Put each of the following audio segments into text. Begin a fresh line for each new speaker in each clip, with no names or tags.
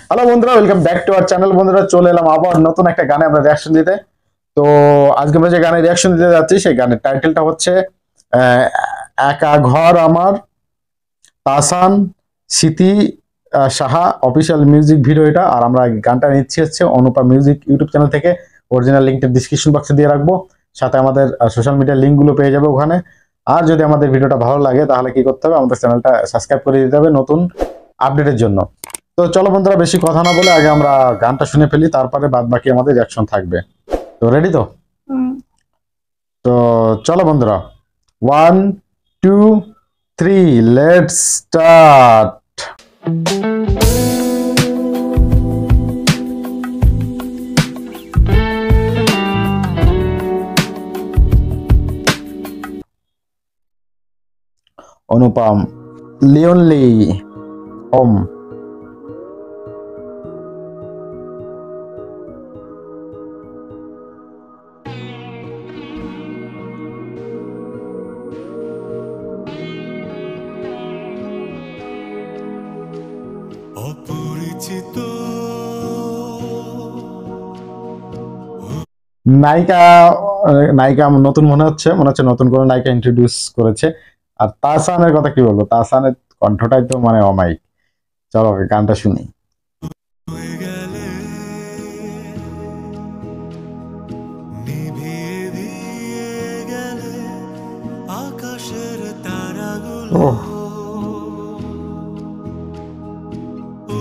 Hello বন্ধুরা, welcome back to our channel. বন্ধুরা, চলে এলাম আবার নতুন একটা গানে আমরা রিয়াকশন দিতে। তো আজকে আমরা যে গানে রিয়াকশন দিতে যাচ্ছি সেই গানের টাইটেলটা হচ্ছে আহ, একা ঘর আমার, তাসান স্মৃতি সাহা অফিসিয়াল মিউজিক ভিডিও এটা। আর আমরা গানটা নিচ্ছি হচ্ছে অনুপা মিউজিক ইউটিউব চ্যানেল থেকে। অরিজিনাল লিঙ্কটা ডিসক্রিপশন বক্সে দিয়ে রাখবো, সাথে আমাদের সোশ্যাল মিডিয়ার লিঙ্কগুলো পেয়ে যাবে ওখানে। আর যদি আমাদের ভিডিওটা ভালো লাগে তাহলে কি করতে হবে, আমাদের চ্যানেলটা সাবস্ক্রাইব করে দিতে হবে নতুন আপডেটের জন্য। তো চলো বন্ধুরা, বেশি কথা না বলে আগে আমরা গানটা শুনে ফেলি, তারপরে বাদ বাকি আমাদের রিঅ্যাকশন থাকবে। তো রেডি তো? তো চলো বন্ধুরা, 1 2 3 লেটস স্টার্ট। অনুপম লিওনলি ওম।
অপরিচিত
নায়িকা নায়িকা নতুন মনে হচ্ছে নতুন করে নায়িকা ইন্ট্রোডিউস করেছে। আর তাহসানের কথা কি বলবো, তাহসানের কণ্ঠটাই তো মানে অমায়িক। চলো গানটা শুনি।
হয়ে গেলে নিভিয়ে দিয়ে গেলে আকাশের তারাগুলো
ওহ,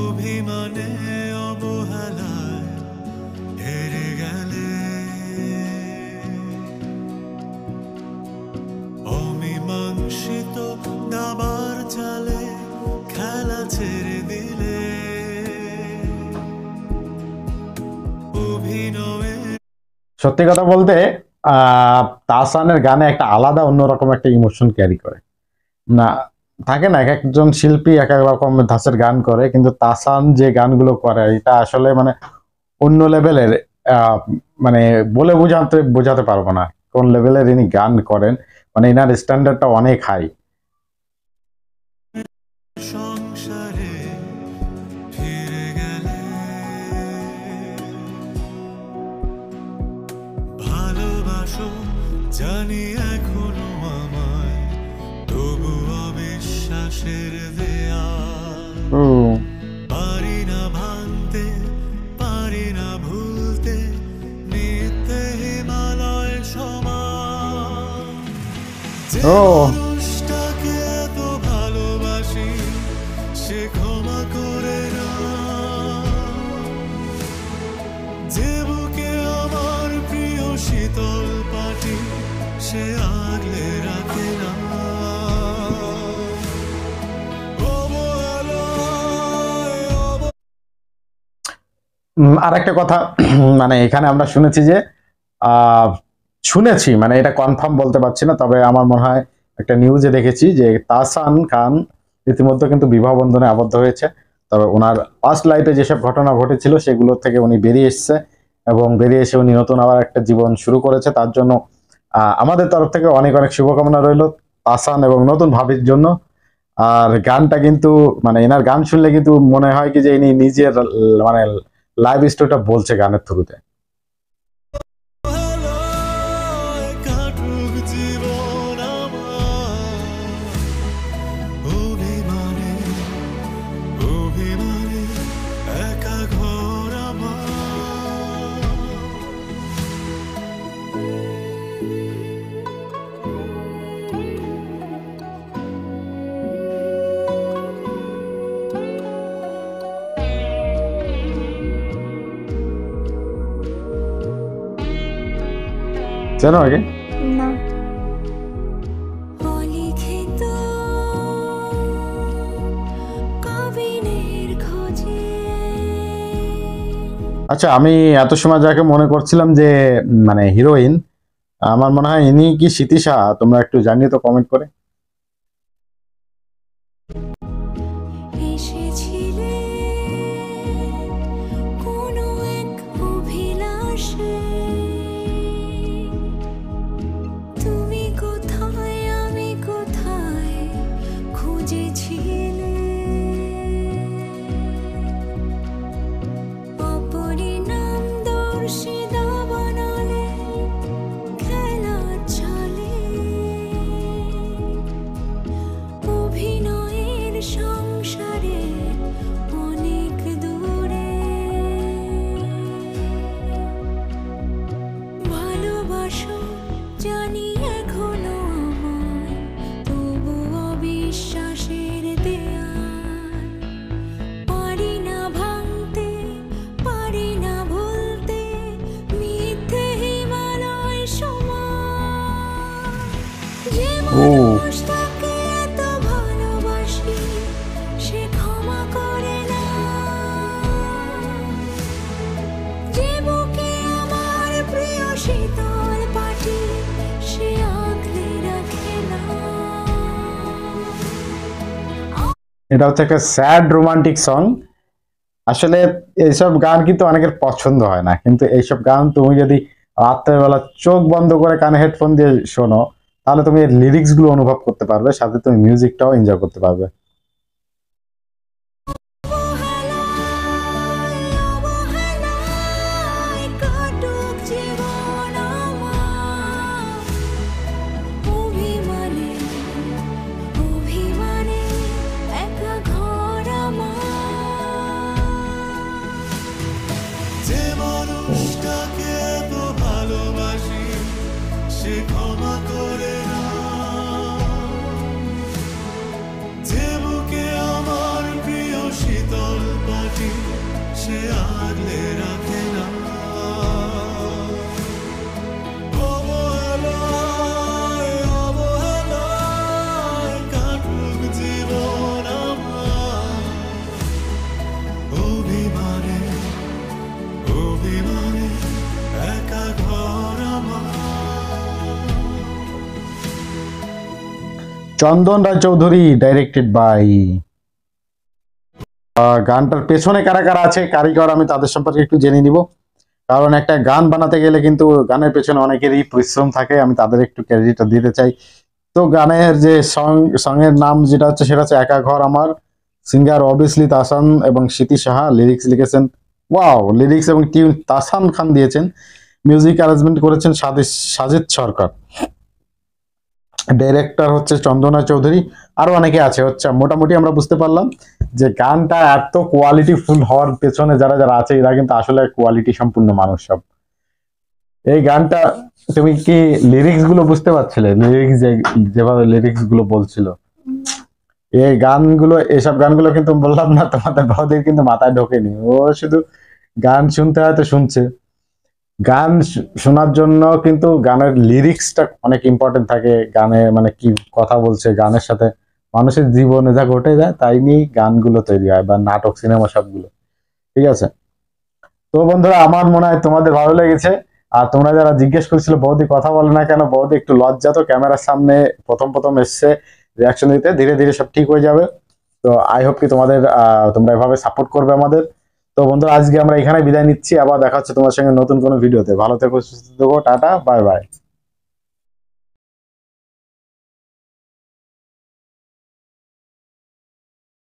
অভিমানে অবহেলায় হেরে গেলে অমীমাংসিত দাবার চালে খেলা ছেড়ে দিলে অভিনয়ে
সত্যি কথা বলতে তাহসানের গানে একটা আলাদা অন্যরকম একটা ইমোশন ক্যারি করে। না, থাকে না, এক একজন শিল্পী এক এক রকম ধাঁচের গান করে, কিন্তু তাহসান যে গানগুলো করে এটা আসলে মানে অন্য লেভেলের। মানে বলে বোঝাতে পারবো না কোন লেভেলের ইনি গান করেন। মানে এনার স্ট্যান্ডার্ডটা অনেক হাই।
সংসারে ফিরে গেলে ভালোবাসো জানি এখনো আমায়, তবু অবিশ্বাসের দেয়াল পারি না ভাঙতে, পারি না ভুলতে, নিতে হিমালয় সমান যে
ও
মানুষটাকে এত ভালোবাসি সে ক্ষমা করে না, যে বুকে আমার প্রিয় শীতল পাটি সে আগলে রাখে না।
আর একটা কথা, মানে এখানে আমরা শুনেছি যে মানে এটা কনফার্ম বলতে পারছি না, তবে আমার মনে হয় একটা নিউজে দেখেছি যে তাহসান খান ইতিমধ্যে কিন্তু বিবাহ বন্ধনে আবদ্ধ হয়েছে। তবে ওনার পাস্ট লাইফে যেসব ঘটনা ঘটেছিল সেগুলো থেকে উনি বেরিয়ে এসেছে, এবং বেরিয়ে এসে উনি নতুন আবার একটা জীবন শুরু করেছে। তার জন্য আমাদের তরফ থেকে অনেক অনেক শুভকামনা রইল তাহসান এবং নতুন ভাবির জন্য। আর গানটা কিন্তু মানে এনার গান শুনলে কিন্তু মনে হয় কি যে ইনি নিজের মানে লাইভ স্টোরিটা বলছে গানের থ্রুতে।
কাটুক জীবন আমার অভিমানে, অভিমানে একা ঘর আমার।
জানো আগে
না,
অলিখিত কবিনের খোঁজে
আচ্ছা, আমি এত সময় যাকে মনে করছিলাম যে মানে হিরোইন, আমার মনে হয় ইনি কি স্মৃতি সাহা? তোমরা একটু জানিয়ে তো কমেন্ট করে।
এসেছিলে কোনো এক অভিলাষে, তুমি কোথায় আমি কোথায় খুঁজেছিলে
এটা হচ্ছে একটা স্যাড রোমান্টিক সং। আসলে এইসব গান কিন্তু অনেকের পছন্দ হয় না, কিন্তু এইসব গান তুমি যদি রাত্রের বেলা চোখ বন্ধ করে কানে হেডফোন দিয়ে শোনো, তাহলে তুমি এর লিরিক্স গুলো অনুভব করতে পারবে, সাথে তুমি মিউজিকটাও এনজয় করতে পারবে।
অবহেলায় অবহেলায় কাটুক জীবন আমার, অভিমানে অভিমানে একা ঘর আমার।
যে মানুষটাকে এত ভালোবাসি সে ক্ষমা করে না, যে বুকে আমার প্রিয় শীতল পাটি সে আগলে রাখে না। অবহেলায় অবহেলায় কাটুক জীবন আমার, অভিমানে অভিমানে একা ঘর আমার।
চন্দন রায় চৌধুরী, ডাইরেক্টেড বাই। গানটার পেছনে কারা কারা আছে কারিগর, আমি তাদের সম্পর্কে একটু জেনে নিব, কারণ একটা গান বানাতে গেলে কিন্তু গানের পেছনে অনেকেরই পরিশ্রম থাকে, আমি তাদের একটু ক্রেডিটটা দিতে চাই। তো গানের যে সঙ্গের নাম যেটা হচ্ছে সেটা হচ্ছে একা ঘর আমার, সিঙ্গার অবভিয়াসলি তাসান এবং স্মৃতি সাহা, লিরিক্স লিখেছেন, ওয়াও, লিরিক্স এবং টিউন তাসান খান দিয়েছেন, মিউজিক অ্যারেঞ্জমেন্ট করেছেন সাজিদ সরকার, ডাইরেক্টর হচ্ছে চন্দনা চৌধুরী, আরো অনেকে আছে। হচ্ছে মোটামুটি আমরা বুঝতে পারলাম যে গানটা এত কোয়ালিটি ফুল হওয়ার পেছনে যারা যারা আছে এরা কিন্তু আসলে কোয়ালিটি সম্পূর্ণ মানুষ সব। এই গানটা তুমি কি লিরিক্স গুলো বুঝতে পারছিলে? লিরিক্স যেভাবে লিরিক্স গুলো বলছিল, এই গানগুলো, এসব গানগুলো কিন্তু বললাম না তোমাদের বৌদির কিন্তু মাথায় ঢোকেনি, ও শুধু গান শুনতে হয়তো শুনছে। গান শোনার জন্য কিন্তু গানের লিরিক্সটা অনেক ইম্পর্টেন্ট থাকে, গানে মানে কি কথা বলছে, গানের সাথে মানুষের জীবনে যা ঘটে যায় তাই নিয়ে গানগুলো তৈরি হয়, বা নাটক সিনেমা সবগুলো। ঠিক আছে, তো বন্ধুরা আমার মনে হয় তোমাদের ভালো লেগেছে। আর তোমরা যারা জিজ্ঞেস করছিল বৌদি কথা বলে না কেন, বৌদি একটু লজ্জা, তো ক্যামেরার সামনে প্রথম প্রথম এসছে রিয়াকশন দিতে, ধীরে ধীরে সব ঠিক হয়ে যাবে। তো আই হোপ কি তোমরা এভাবে সাপোর্ট করবে আমাদের। তো বন্ধুরা আজকে আমরা এখানে বিদায় নিচ্ছি, আবার দেখা হচ্ছে তোমার সঙ্গে নতুন কোনো ভিডিওতে। ভালো থেকো, সুস্থ থেকো, টাটা, বাই বাই।